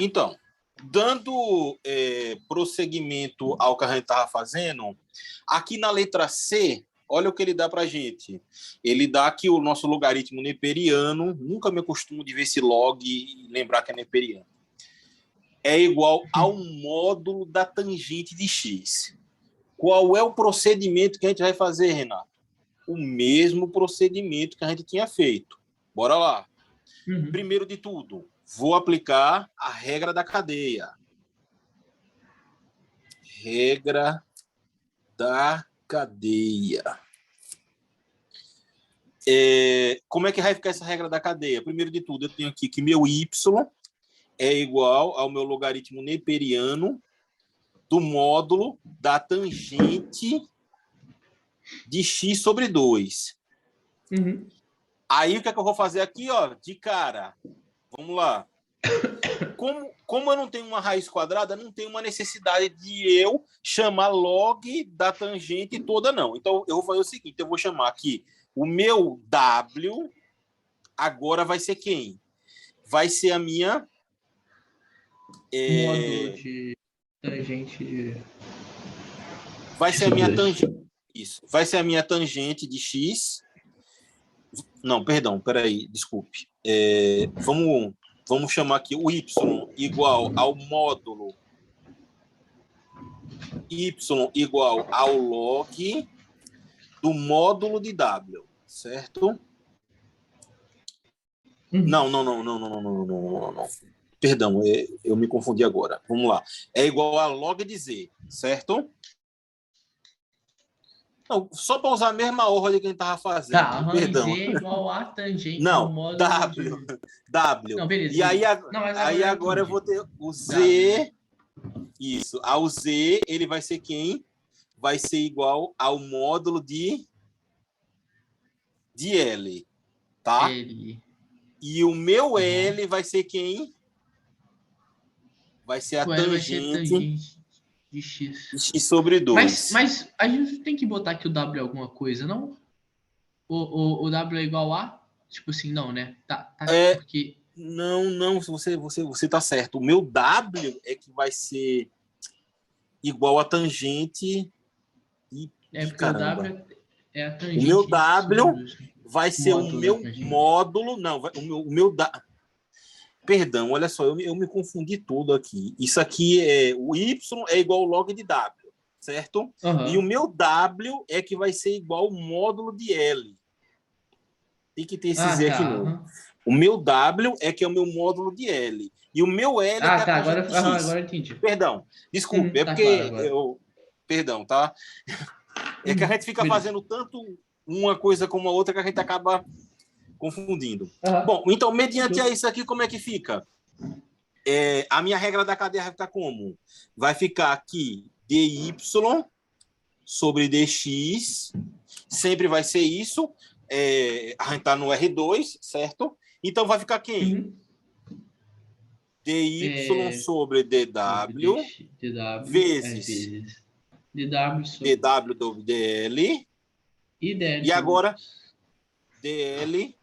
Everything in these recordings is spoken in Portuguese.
Então, dando prosseguimento ao que a gente estava fazendo, aqui na letra C, olha o que ele dá para a gente. Ele dá aqui o nosso logaritmo neperiano, nunca me acostumo de ver esse log e lembrar que é neperiano. É igual ao módulo da tangente de x. Qual é o procedimento que a gente vai fazer, Renato? O mesmo procedimento que a gente tinha feito. Bora lá. Primeiro de tudo, vou aplicar a regra da cadeia. Regra da cadeia. Como é que vai ficar essa regra da cadeia? Primeiro de tudo, eu tenho aqui que meu y é igual ao meu logaritmo neperiano do módulo da tangente de x sobre 2. Aí, o que é que eu vou fazer aqui? Ó, de cara, vamos lá. Como eu não tenho uma raiz quadrada, não tem uma necessidade de eu chamar log da tangente toda, não. Então, eu vou fazer o seguinte, eu vou chamar aqui o meu W, agora vai ser quem? Vai ser a minha... módulo de tangente... Vai ser a minha tangente... Isso. Vai ser a minha tangente de x... Não, perdão, peraí, desculpe. Vamos chamar aqui o y igual ao módulo y igual ao log do módulo de w, certo? Não. Perdão, eu me confundi agora. Vamos lá. É igual a log de z, certo? Não, só para usar a mesma ordem que a gente estava fazendo. Tá, perdão. Z é igual a tangente não, do módulo W. Não, beleza. E aí, não, agora eu vou ter o Z. Isso. Ao Z, ele vai ser quem? Vai ser igual ao módulo de L. Tá? L. E o meu L vai ser quem? Vai ser a tangente de x. X sobre 2. Mas a gente tem que botar aqui o W alguma coisa, não? O W é igual a? Tipo assim, não, né? Tá porque... Não, você tá certo. O meu W é que vai ser igual a tangente... porque caramba. o W é a tangente... O meu W vai ser o meu módulo... Não, o meu... Perdão, olha só, eu me confundi tudo aqui. Isso aqui o Y é igual ao log de W, certo? E o meu W é que vai ser igual ao módulo de L. Tem que ter esse Z aqui novo. O meu W é que é o meu módulo de L. E o meu L é que é a tangente de X. Agora eu entendi. Perdão, desculpe, é porque claro, perdão, tá? É que a gente fica fazendo tanto uma coisa como a outra que a gente acaba confundindo. Bom, então, mediante isso aqui, como é que fica? A minha regra da cadeia vai ficar como? Vai ficar aqui dy sobre dx, sempre vai ser isso. A gente está no R2, certo? Então, vai ficar quem? dy sobre dw vezes dw do dl e agora dl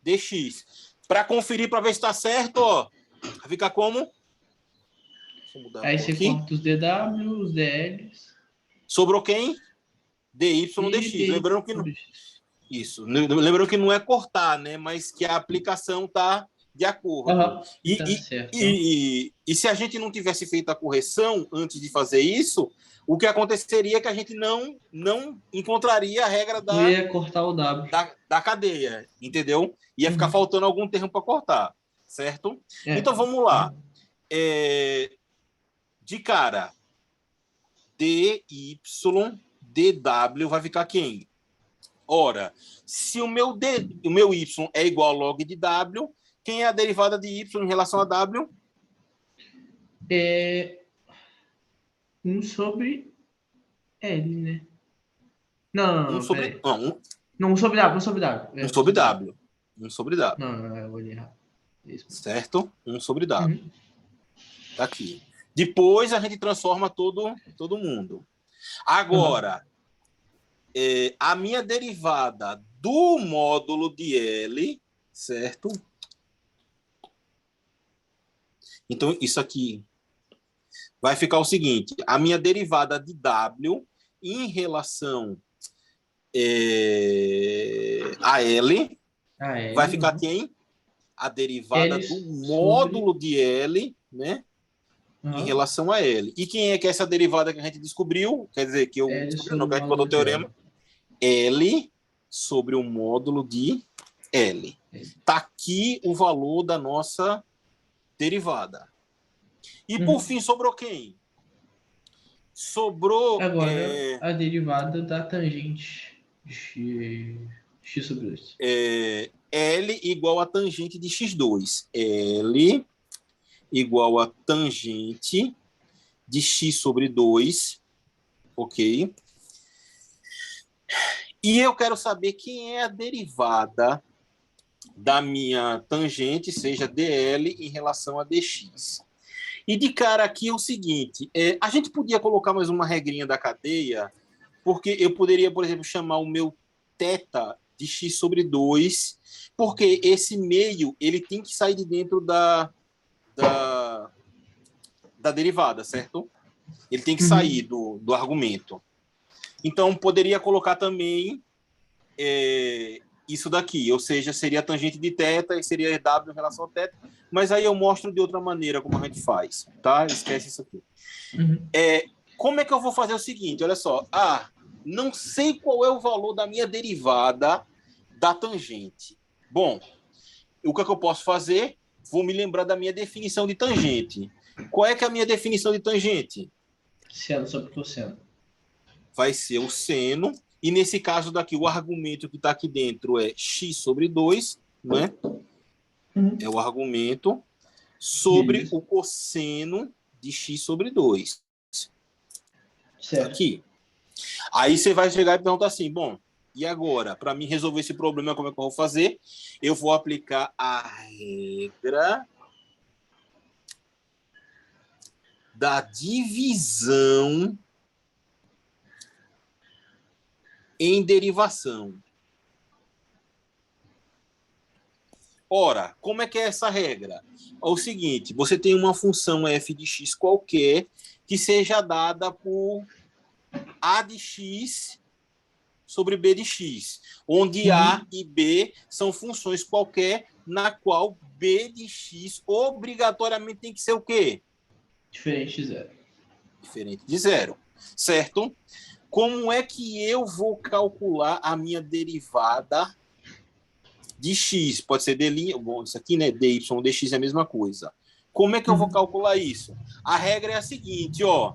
dx. Para conferir, para ver se está certo, ó, vai ficar como? Deixa eu mudar aí você corta os dw, os dls. Sobrou quem? dy dx. Lembrando que não... Isso. Lembrando que não é cortar, né? Mas que a aplicação está de acordo. E se a gente não tivesse feito a correção antes de fazer isso, o que aconteceria é que a gente não encontraria a regra não ia cortar o W. Da cadeia, entendeu? Ia ficar faltando algum termo para cortar, certo? Então, vamos lá. De cara, dy dw vai ficar quem? Ora, se o meu y é igual ao log de w, quem é a derivada de y em relação a w? 1 sobre L, né? Não, 1 sobre W. 1 sobre W. 1 sobre W. 1 sobre W. Não, eu olhei errado. Certo? 1 sobre W. Tá aqui. Depois a gente transforma todo mundo. Agora, a minha derivada do módulo de L, certo? Então, isso aqui vai ficar o seguinte, a minha derivada de W em relação a L A L, vai ficar quem? A derivada L do sobre... módulo de L, né? Em Uhum. relação a L. E quem é que é essa derivada que a gente descobriu? Quer dizer, que eu L descobri, sobre não, o que a gente botou o módulo de L. teorema. L sobre o módulo de L. Está aqui o valor da nossa derivada. E por fim, sobrou quem? Sobrou Agora, a derivada da tangente de x sobre 2. L igual a tangente de x2. L igual a tangente de x sobre 2. Ok? E eu quero saber quem é a derivada da minha tangente, seja dl, em relação a dx. E de cara aqui é o seguinte, a gente podia colocar mais uma regrinha da cadeia, porque eu poderia, por exemplo, chamar o meu θ de x sobre 2, porque esse meio ele tem que sair de dentro da derivada, certo? Ele tem que sair do argumento. Então, poderia colocar também isso daqui, ou seja, seria a tangente de θ e seria W em relação a θ, mas aí eu mostro de outra maneira como a gente faz, tá? Esquece isso aqui. Como é que eu vou fazer o seguinte? Olha só. Não sei qual é o valor da minha derivada da tangente. Bom, o que é que eu posso fazer? Vou me lembrar da minha definição de tangente. Qual é que é a minha definição de tangente? Seno sobre cosseno. Vai ser o seno. E nesse caso daqui, o argumento que está aqui dentro é x sobre 2, não é? É o argumento sobre o cosseno de x sobre 2. Certo. Aqui. Aí você vai chegar e perguntar assim, bom, e agora? Para mim resolver esse problema, como é que eu vou fazer? Eu vou aplicar a regra da divisão em derivação. Ora, como é que é essa regra? É o seguinte, você tem uma função f de x qualquer que seja dada por a de x sobre b de x, onde a e b são funções qualquer na qual b de x obrigatoriamente tem que ser o quê? Diferente de zero. Diferente de zero, certo? Como é que eu vou calcular a minha derivada de x? Pode ser d', bom, isso aqui, né? dy dx é a mesma coisa. Como é que eu vou calcular isso? A regra é a seguinte, ó,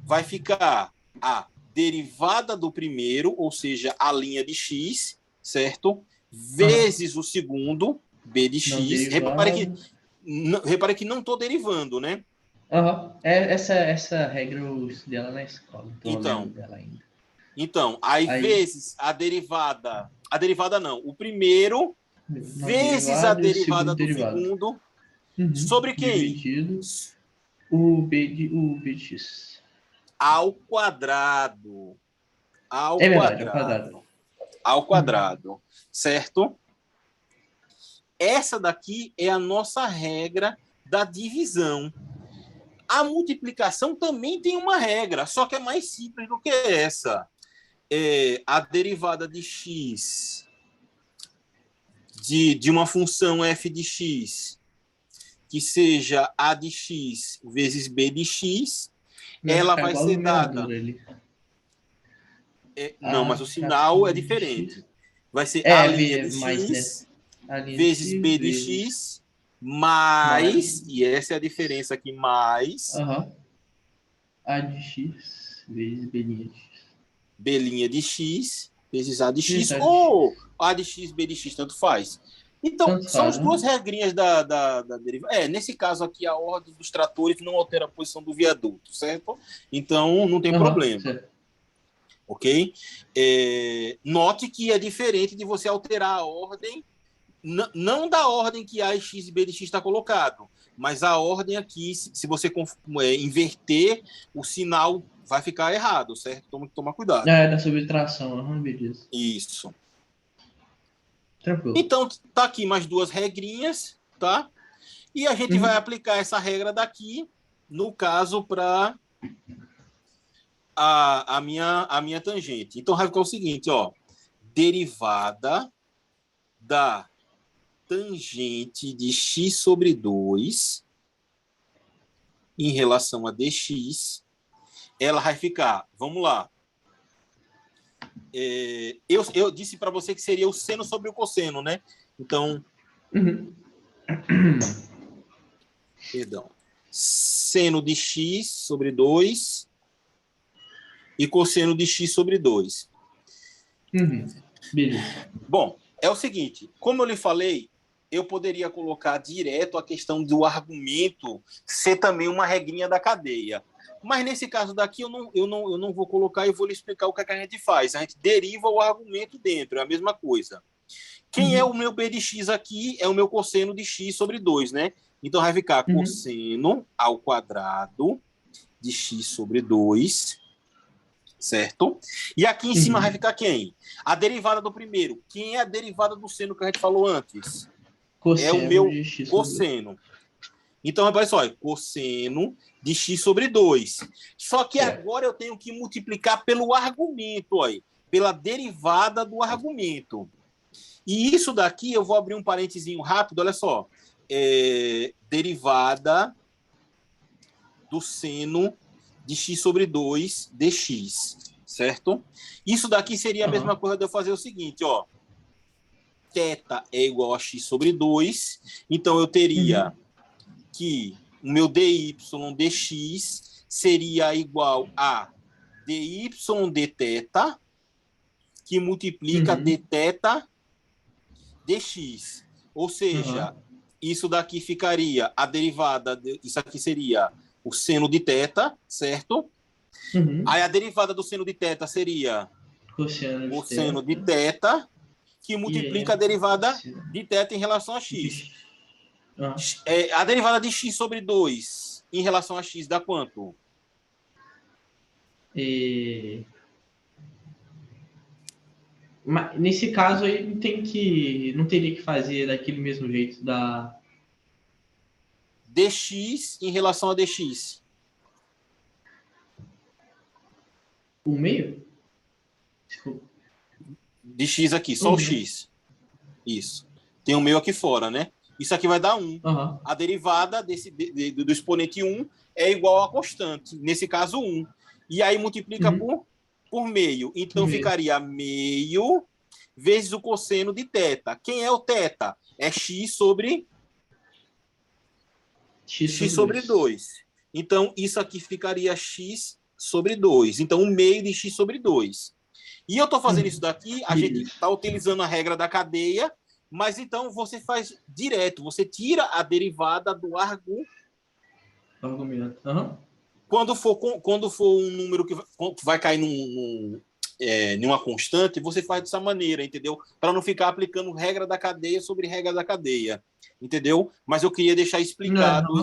vai ficar a derivada do primeiro, ou seja, a linha de x, certo? Vezes o segundo, b de x. Repare que não estou derivando, né? Essa regra eu estudei lá na escola, então eu lembro dela ainda. Então, aí vezes a derivada não, o primeiro vezes a derivada do segundo, sobre quem? Dividido o b de x. Ao quadrado. Verdade, ao quadrado. Ao quadrado, certo? Essa daqui é a nossa regra da divisão. A multiplicação também tem uma regra, só que é mais simples do que essa. A derivada de x de uma função f de x que seja a de x vezes b de x, ela vai ser dada... não, mas o sinal é diferente. Vai ser a linha de x vezes b de x mais, e essa é a diferença aqui, mais a de x vezes b de x. B' de x vezes a de x, ou a de x, b de x, tanto faz. Então, são as duas regrinhas da derivada. Nesse caso aqui, a ordem dos tratores não altera a posição do viaduto, certo? Então, não tem problema. Certo. Ok? Note que é diferente de você alterar a ordem, não da ordem que a, x e b de x está colocado, mas a ordem aqui, se você inverter, o sinal vai ficar errado, certo? Toma cuidado. Da subtração, beleza. Isso. Tranquilo. Então, tá aqui mais duas regrinhas, tá? E a gente vai aplicar essa regra daqui, no caso, para a minha tangente. Então, vai ficar o seguinte, ó. Derivada da tangente de x sobre 2 em relação a dx, ela vai ficar, vamos lá, eu disse para você que seria o seno sobre o cosseno, né? Então, perdão, seno de x sobre 2 e cosseno de x sobre 2. Beleza. Bom, é o seguinte, como eu lhe falei, eu poderia colocar direto a questão do argumento ser também uma regrinha da cadeia. Mas nesse caso daqui eu não vou colocar e vou lhe explicar o que a gente faz. A gente deriva o argumento dentro, é a mesma coisa. Quem é o meu b de x aqui é o meu cosseno de x sobre 2, né? Então vai ficar cosseno ao quadrado de x sobre 2, certo? E aqui em cima vai ficar quem? A derivada do primeiro. Quem é a derivada do seno que a gente falou antes? Cosseno é o meu de x cosseno. Então, olha só, é cosseno de x sobre 2. Só que agora eu tenho que multiplicar pelo argumento, olha, pela derivada do argumento. E isso daqui, eu vou abrir um parentezinho rápido, olha só. Derivada do seno de x sobre 2 dx, certo? Isso daqui seria a mesma coisa de eu fazer o seguinte, ó. Θ é igual a x sobre 2, então eu teria que o meu dy dx seria igual a dy dθ, que multiplica dθ dx. Ou seja, isso daqui ficaria, a derivada, isso aqui seria o seno de θ, certo? Aí a derivada do seno de θ seria o seno de θ, que multiplica a derivada de θ em relação a x. A derivada de x sobre 2 em relação a x dá quanto? Mas, nesse caso aí não teria que fazer daquele mesmo jeito da dx em relação a dx. O meio? De x aqui, só o x. Isso. Tem o meio aqui fora, né? Isso aqui vai dar 1. A derivada do exponente 1 é igual a constante. Nesse caso, 1. E aí multiplica por meio. Então, ficaria meio vezes o cosseno de θ. Quem é o θ? É x sobre 2. Então, isso aqui ficaria x sobre 2. Então, 1 meio de x sobre 2. E eu estou fazendo isso daqui, a gente está utilizando a regra da cadeia, mas então você faz direto, você tira a derivada do argumento. Quando for um número que vai cair numa constante, você faz dessa maneira, entendeu? Para não ficar aplicando regra da cadeia sobre regra da cadeia, entendeu? Mas eu queria deixar explicado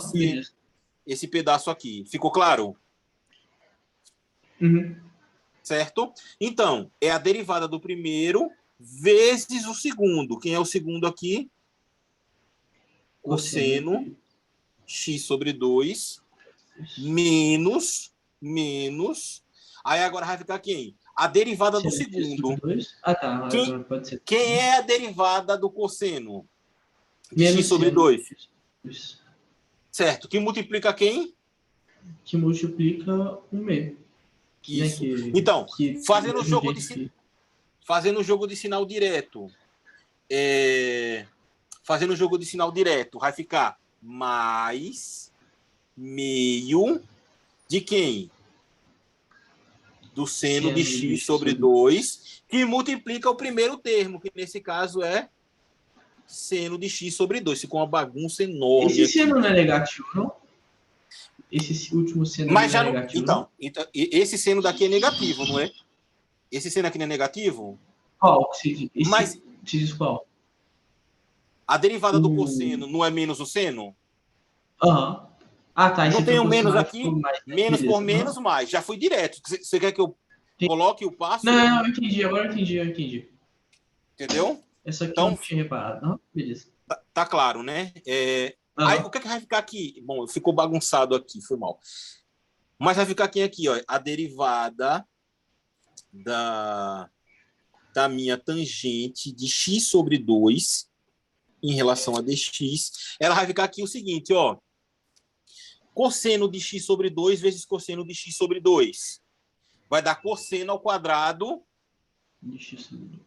esse pedaço aqui. Ficou claro? Certo? Então, é a derivada do primeiro vezes o segundo. Quem é o segundo aqui? Cosseno x sobre 2 menos. Aí agora vai ficar quem? A derivada do segundo. Quem é a derivada do cosseno? De x sobre 2. Certo. Que multiplica quem? Que multiplica 1 meio. Isso. Então, fazendo o jogo de sinal direto, vai ficar mais meio de quem? Do seno de x sobre 2, que multiplica o primeiro termo, que nesse caso é seno de x sobre 2. Ficou uma bagunça enorme. Esse seno não é negativo, não? Esse último seno não é negativo? Então, esse seno daqui é negativo, não é? Esse seno aqui não é negativo? Qual? Mas se diz qual? A derivada do cosseno não é menos o seno? Ah, tá. Não tem o menos aqui? Menos por menos, mais. Já fui direto. Você quer que eu coloque o passo? Não, eu entendi. Agora eu entendi. Entendeu? Essa aqui eu não tinha reparado. Beleza. Tá claro, né? Aí, o que vai ficar aqui? Bom, ficou bagunçado aqui, foi mal. Mas vai ficar aqui, ó, a derivada da minha tangente de x sobre 2 em relação a dx. Ela vai ficar aqui o seguinte, ó. Cosseno de x sobre 2 vezes cosseno de x sobre 2. Vai dar cosseno ao quadrado De x sobre 2.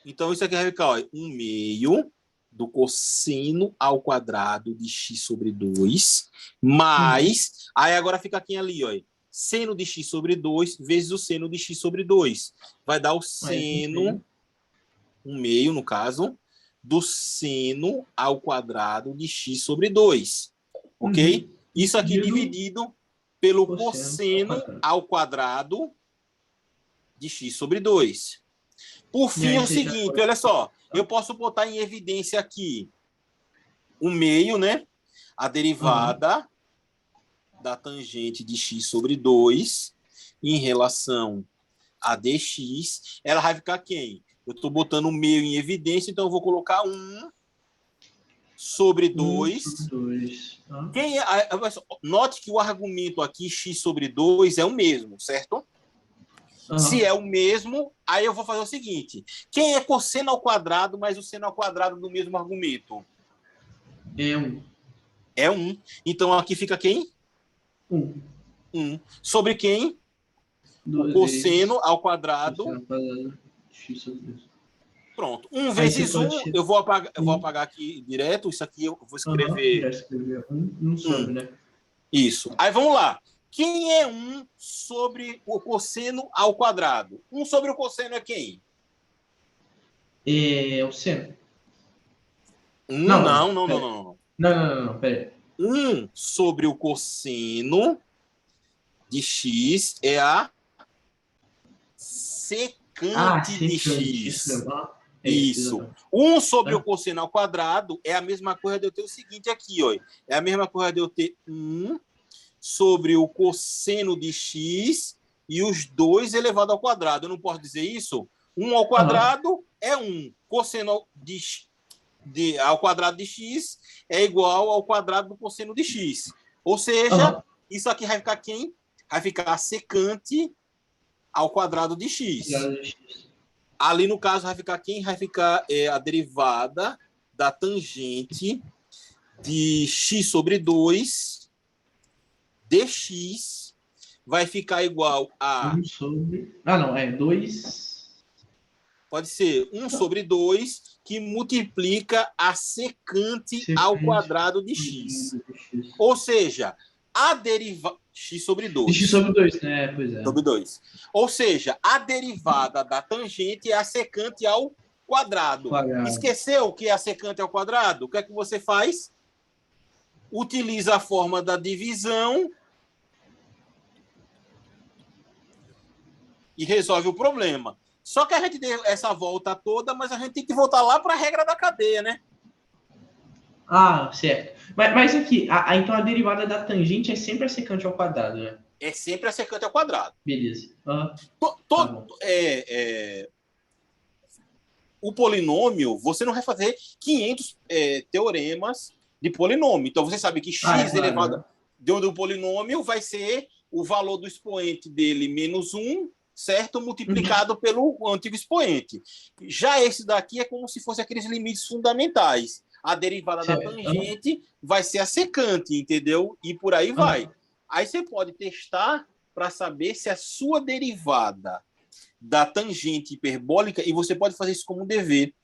Então, isso aqui vai ficar, ó, 1/2 do cosseno ao quadrado de x sobre 2, mais... Aí agora fica aqui ali, ó, seno de x sobre 2 vezes o seno de x sobre 2. Vai dar o seno, 1/2 no caso, do seno ao quadrado de x sobre 2. Ok? Isso aqui dividido pelo cosseno ao quadrado de x sobre 2. Por fim, é o seguinte, olha só, eu posso botar em evidência aqui 1/2, né? A derivada da tangente de x sobre 2 em relação a dx, ela vai ficar quem? Eu estou botando 1/2 em evidência, então eu vou colocar 1 sobre 2. Quem é, note que o argumento aqui, x sobre 2, é o mesmo, certo? Se é o mesmo, aí eu vou fazer o seguinte. Quem é cosseno ao quadrado mais o seno ao quadrado do mesmo argumento? É 1. É 1. Então, aqui fica quem? 1. Sobre quem? O cosseno ao quadrado. X sobre 2. Pronto. 1 vezes 1, eu vou apagar aqui direto. Isso aqui eu vou escrever. Já escreveu 1 sobre, né? Isso. Aí, vamos lá. Quem é 1 sobre o cosseno ao quadrado? 1 sobre o cosseno é quem? É o seno. Não. Não, pera aí. 1 sobre o cosseno de x é a secante de x. Isso. 1 sobre o cosseno ao quadrado é a mesma coisa de eu ter o seguinte aqui, ó. É a mesma coisa de eu ter 1 sobre o cosseno de x e os 2 elevado ao quadrado. Eu não posso dizer isso? 1 ao quadrado é 1. Cosseno ao quadrado de x é igual ao quadrado do cosseno de x. Ou seja, isso aqui vai ficar quem? Vai ficar a secante ao quadrado de x. Ali, no caso, vai ficar quem? Vai ficar a derivada da tangente de x sobre 2 dx vai ficar igual a... 1 sobre... Ah, não, é 2... Pode ser 1 sobre 2 que multiplica a secante ao quadrado de x. Ou seja, a derivada... x sobre 2. X sobre 2, né? Pois é. Sobre 2. Ou seja, a derivada da tangente é a secante ao quadrado. Esqueceu o que é a secante ao quadrado? O que é que você faz? Utiliza a forma da divisão e resolve o problema. Só que a gente deu essa volta toda, mas a gente tem que voltar lá para a regra da cadeia, né? Ah, certo. Mas aqui, então a derivada da tangente é sempre a secante ao quadrado, né? É sempre a secante ao quadrado. Beleza. O polinômio, você não vai fazer 500 teoremas de polinômio. Então, você sabe que x elevado do polinômio vai ser o valor do expoente dele menos 1, certo? Multiplicado pelo antigo expoente. Já esse daqui é como se fosse aqueles limites fundamentais. A derivada da tangente vai ser a secante, entendeu? E por aí vai. Aí você pode testar para saber se a sua derivada da tangente hiperbólica, e você pode fazer isso como um dever,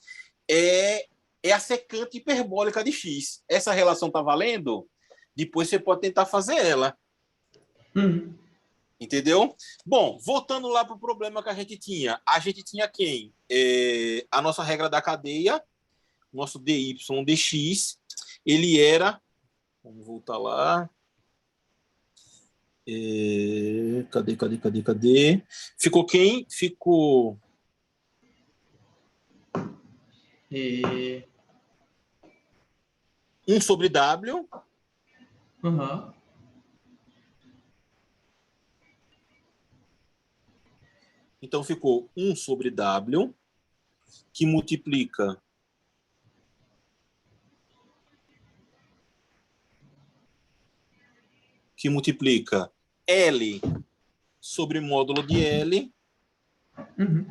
é a secante hiperbólica de x. Essa relação está valendo? Depois você pode tentar fazer ela. Entendeu? Bom, voltando lá para o problema que a gente tinha. A gente tinha quem? A nossa regra da cadeia, nosso dy dx, ele era... Vamos voltar lá. Cadê? Ficou quem? Ficou... 1 sobre W. Então, ficou 1 sobre W, que multiplica que multiplica L sobre módulo de L. Uhum.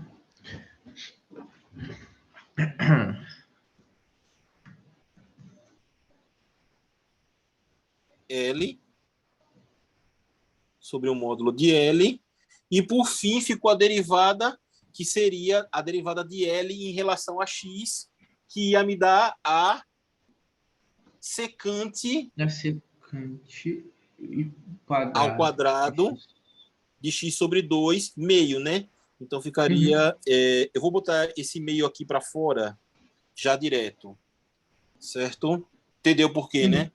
L sobre o módulo de L. E, por fim, ficou a derivada, que seria a derivada de L em relação a X, que ia me dar a secante É secante e ao quadrado. quadrado de X sobre 2, meio, né? Então, Uhum. ficaria... eu vou botar esse meio aqui para fora, já direto. Certo? Entendeu por quê, Uhum. né?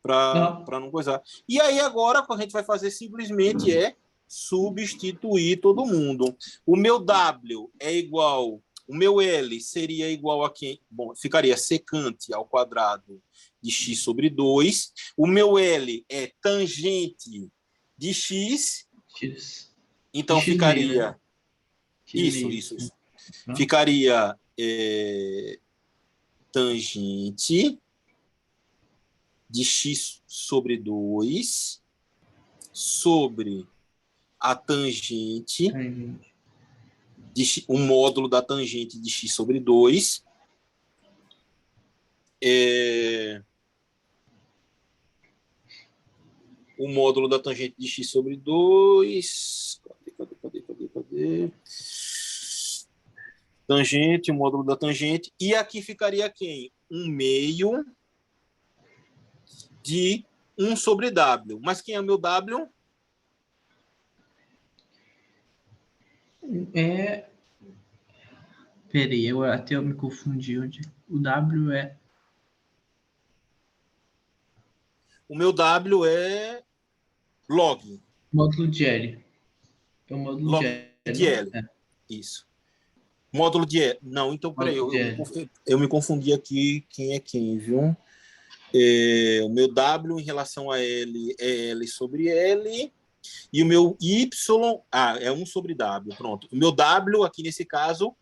Não. Para não coisar. E aí, agora, o que a gente vai fazer simplesmente é substituir todo mundo. O meu W é igual... O meu L seria igual a quem? Bom, ficaria secante ao quadrado de x sobre 2. O meu L é tangente de x. X. De Então, X meio, né? ficaria... X Isso, meio. isso, isso. Não? Ficaria tangente de x sobre 2 sobre a tangente, Tangente. o módulo da tangente de x sobre 2, o módulo da tangente de x sobre 2, cadê? Tangente, o módulo da tangente, e aqui ficaria quem? Um meio de 1 sobre W. Mas quem é o meu W? É. Peraí, até eu me confundi. O W é O meu W é log. módulo de L. É o módulo de Log L, de não? L. É. Isso. Módulo de E. Não, então, peraí, Módulo de L. eu me confundi aqui quem é quem, viu? O meu W em relação a L é L sobre L. E o meu Y, é 1 sobre W, pronto. O meu W aqui nesse caso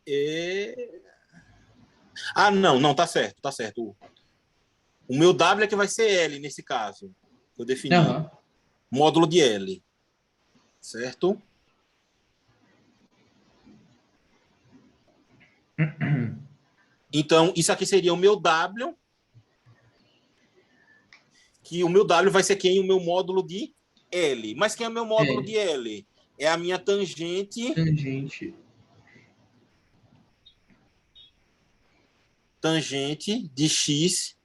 é... não, não, tá certo, tá certo. O meu W é que vai ser L nesse caso, que eu defini. Aham. Módulo de L, certo? Então, isso aqui seria o meu W, que o meu W vai ser quem? O meu módulo de L. Mas quem é o meu módulo L. de L? É a minha tangente Tangente. de x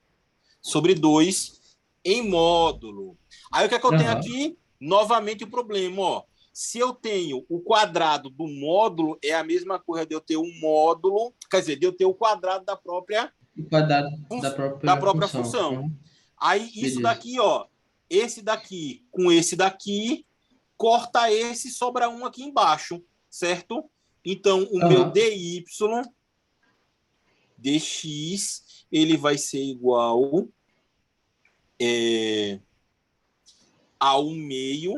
sobre 2 em módulo. Aí o que é que eu tenho Aham. aqui? Novamente o problema, ó. Se eu tenho o quadrado do módulo, é a mesma coisa de eu ter um módulo, quer dizer, de eu ter o quadrado O quadrado da da própria própria função. função. Aí isso Beleza. daqui, ó, esse daqui com esse daqui, corta esse, sobra um aqui embaixo, certo? Então, o meu Aham. dy dx, ele vai ser igual a 1 meio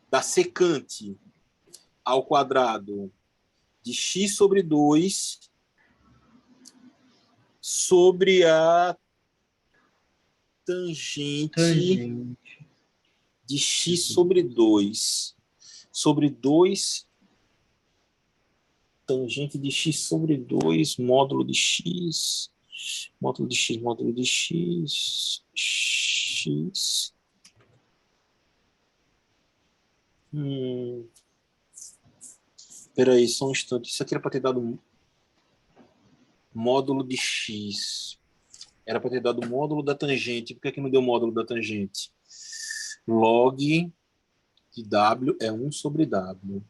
da secante ao quadrado de x sobre 2 sobre a tangente Tangente. de x sobre 2 sobre 2 tangente de x sobre 2 módulo de x, módulo de x, módulo de x, x. Peraí, só um instante. Isso aqui era para ter dado módulo de x. Era para ter dado módulo da tangente. Por que aqui não deu módulo da tangente? Log de W é 1 sobre W.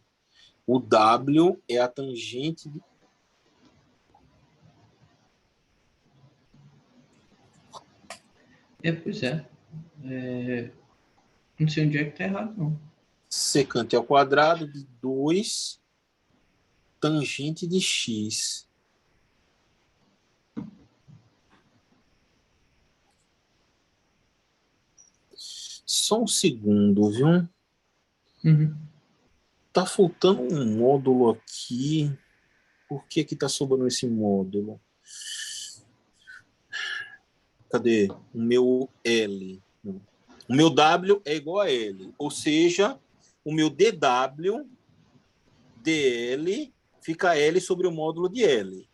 O W é a tangente. Pois é. Não sei onde é que tá errado, não. Secante ao quadrado de 2 tangente de x. Só um segundo, viu? Uhum. Tá faltando um módulo aqui. Por que que tá sobrando esse módulo? Cadê? O meu L. O meu W é igual a L. Ou seja, o meu DW, DL, fica L sobre o módulo de L.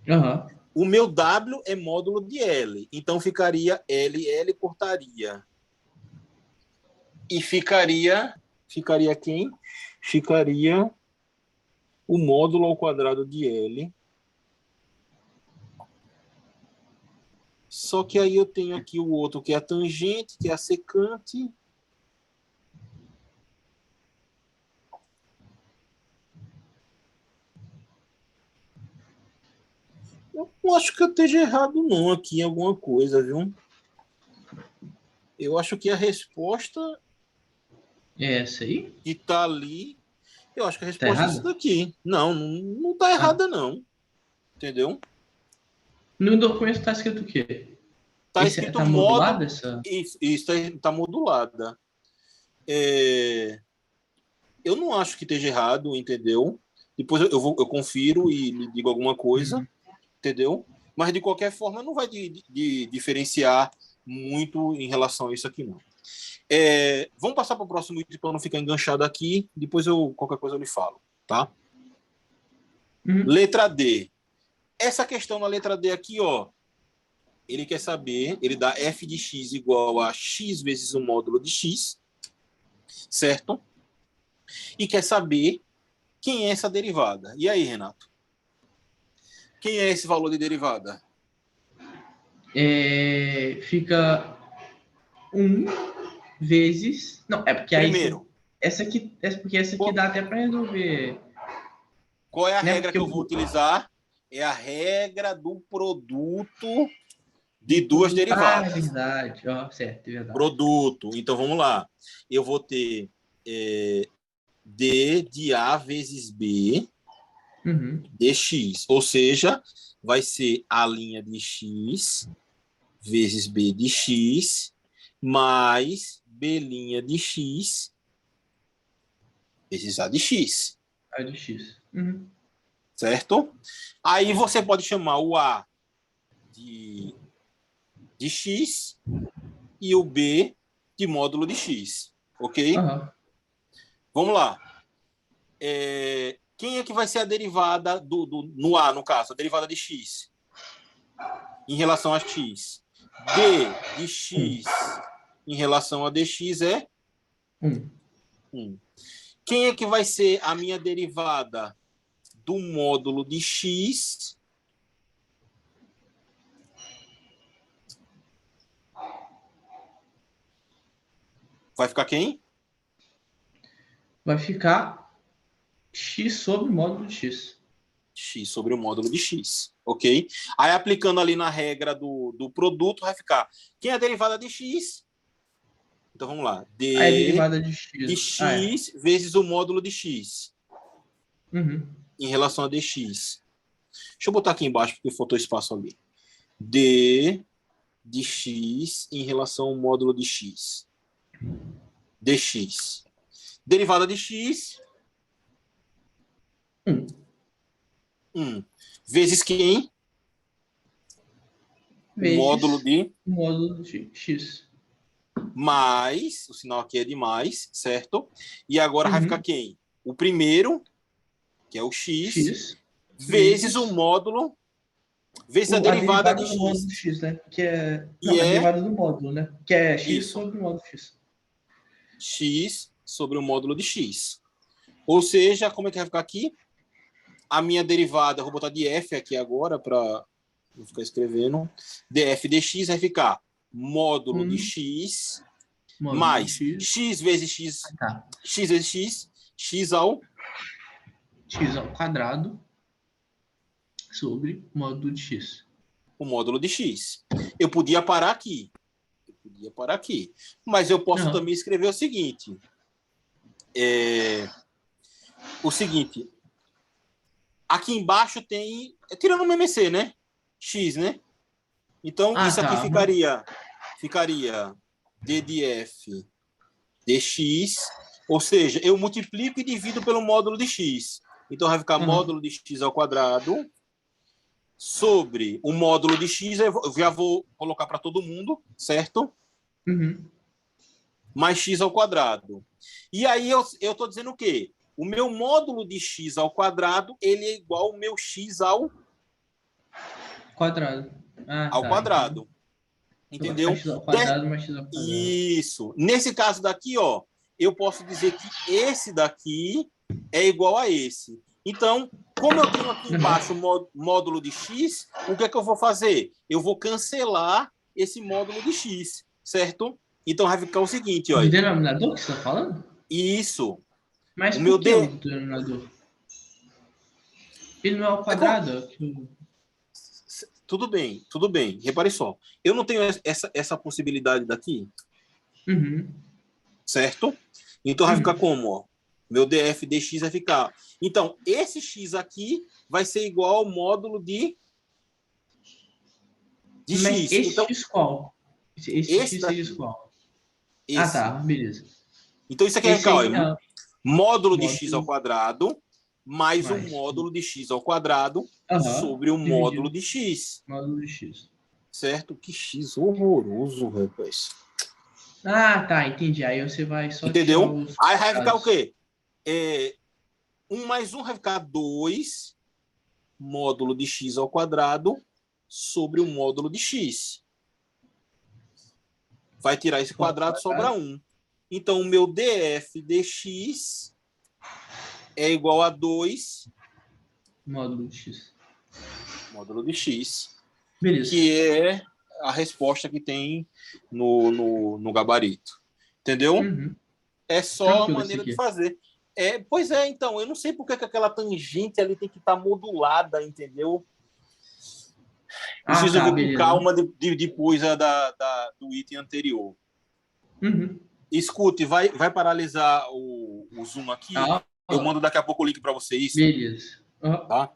Aham. O meu W é módulo de L. Então ficaria LL cortaria. E ficaria quem? Ficaria o módulo ao quadrado de L. Só que aí eu tenho aqui o outro que é a tangente, que é a secante. Eu não acho que eu esteja errado não aqui em alguma coisa, viu? Eu acho que a resposta É essa aí? que está ali, eu acho que a Tá resposta é essa errado? daqui. Não está Ah. errada não. Entendeu? No documento tá escrito o quê? Está Esse, escrito tá modulado módulo, essa? isso está modulada. Eu não acho que esteja errado, entendeu? Depois eu confiro e lhe digo alguma coisa, entendeu? Mas de qualquer forma não vai de diferenciar muito em relação a isso aqui, não. Vamos passar para o próximo item para não ficar enganchado aqui. Depois qualquer coisa eu lhe falo, tá? Uhum. Letra D. Essa questão na letra D aqui, ó, ele quer saber, ele dá f de x igual a x vezes o módulo de x, certo? E quer saber quem é essa derivada. E aí, Renato? Quem é esse valor de derivada? Fica 1 vezes. Não, é porque aí Primeiro, porque essa aqui dá até para resolver. qual é a Né? regra Porque que eu vou utilizar? É a regra do produto de duas é derivadas. verdade. Ó, certo, é verdade. Produto. Então, vamos lá. Eu vou ter D de A vezes B Uhum. dx. Ou seja, vai ser A' de x vezes B de x mais B' de x vezes A de x. A de X. Uhum. Certo? Aí você pode chamar o A de x e o B de módulo de x. Ok? Aham. Vamos lá. Quem é que vai ser a derivada no A, no caso? A derivada de x em relação a x. D de x em relação a dx é 1. 1. Quem é que vai ser a minha derivada do módulo de x? Vai ficar quem? Vai ficar X sobre o módulo de X. X sobre o módulo de x, ok? Aí aplicando ali na regra do produto, vai ficar quem é a derivada de x? Então vamos lá, Aí a d derivada de de X. x vezes o módulo de x Uhum. em relação a dx. Deixa eu botar aqui embaixo porque faltou espaço ali. D de x em relação ao módulo de x. dx. Derivada de x, 1. 1. Vezes quem? O módulo Vezes de o módulo de X. mais, o sinal aqui é de mais, certo? E agora vai ficar Uhum. quem? O primeiro, que é o x, X vezes o vezes módulo, vezes a a derivada de derivada do módulo x, de X, né? Que é. que Não, a é derivada do módulo, né? Que é X isso, sobre o módulo X. x sobre o módulo de x. Ou seja, como é que vai ficar aqui? A minha derivada, eu vou botar de f aqui agora para não ficar escrevendo. df dx vai ficar módulo de x Módulo de mais X. x vezes x, Tá. x vezes x, x ao X ao quadrado sobre o módulo de X. o módulo de x. Eu podia parar aqui. Mas eu posso Uhum. também escrever o seguinte, aqui embaixo tem, tirando o MMC, né? X, né? Então, Ah, isso aqui tá. Uhum. ficaria d de f dx, ou seja, eu multiplico e divido pelo módulo de x. Então, vai ficar Uhum. módulo de x ao quadrado sobre o módulo de x, eu já vou colocar para todo mundo, certo? Uhum. Mais x ao quadrado. E aí eu estou dizendo o quê? O meu módulo de x ao quadrado, ele é igual ao meu x ao Quadrado. Ah, tá. quadrado. Então vai ficar Entendeu? x ao quadrado mais x ao quadrado. Isso. Nesse caso daqui, ó, eu posso dizer que esse daqui é igual a esse. Então, como eu tenho aqui embaixo o módulo de x, o que é que eu vou fazer? Eu vou cancelar esse módulo de x, certo? Então vai ficar o seguinte, ó. Do denominador que você está falando? Isso. Mas O por meu que o D denominador? Ele não é ao é como... quadrado? Tudo bem, tudo bem. Repare só. Eu não tenho essa possibilidade daqui, Uhum. certo? Então vai ficar como, ó? Meu df dx vai ficar. Então, esse x aqui vai ser igual ao módulo de Mas x. esse Então, x qual? Esse esse x seria daqui, qual? Ah, tá. esse. Beleza. Então, isso aqui vai Esse ficar, ó, aí é módulo de x ao módulo quadrado mais o mais. módulo de x ao quadrado Aham. sobre o módulo Dividido de x. módulo de x. Certo? Que x horroroso, rapaz. Ah, tá. Entendi. Aí você vai só tirar Entendeu? os Aí vai ficar o quadrados. quê? 1 mais 1 vai ficar 2 módulo de x ao quadrado sobre o módulo de x. Vai tirar esse quadrado, sobra 1. Então, o meu df dx é igual a 2 Módulo de x. módulo de x, Beleza. que é a resposta que tem no gabarito. Entendeu? Uhum. É só a Tranquilo esse maneira de aqui. fazer. Pois é, então, eu não sei porque que aquela tangente ali tem que estar modulada, entendeu? Ah, Preciso tá. ver com Beleza. calma depois do item anterior. Uhum. Escute, vai paralisar o Zoom aqui. Ah, Eu mando daqui a pouco o link para vocês, beleza. Uhum. tá?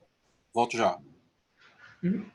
Volto já. Uhum.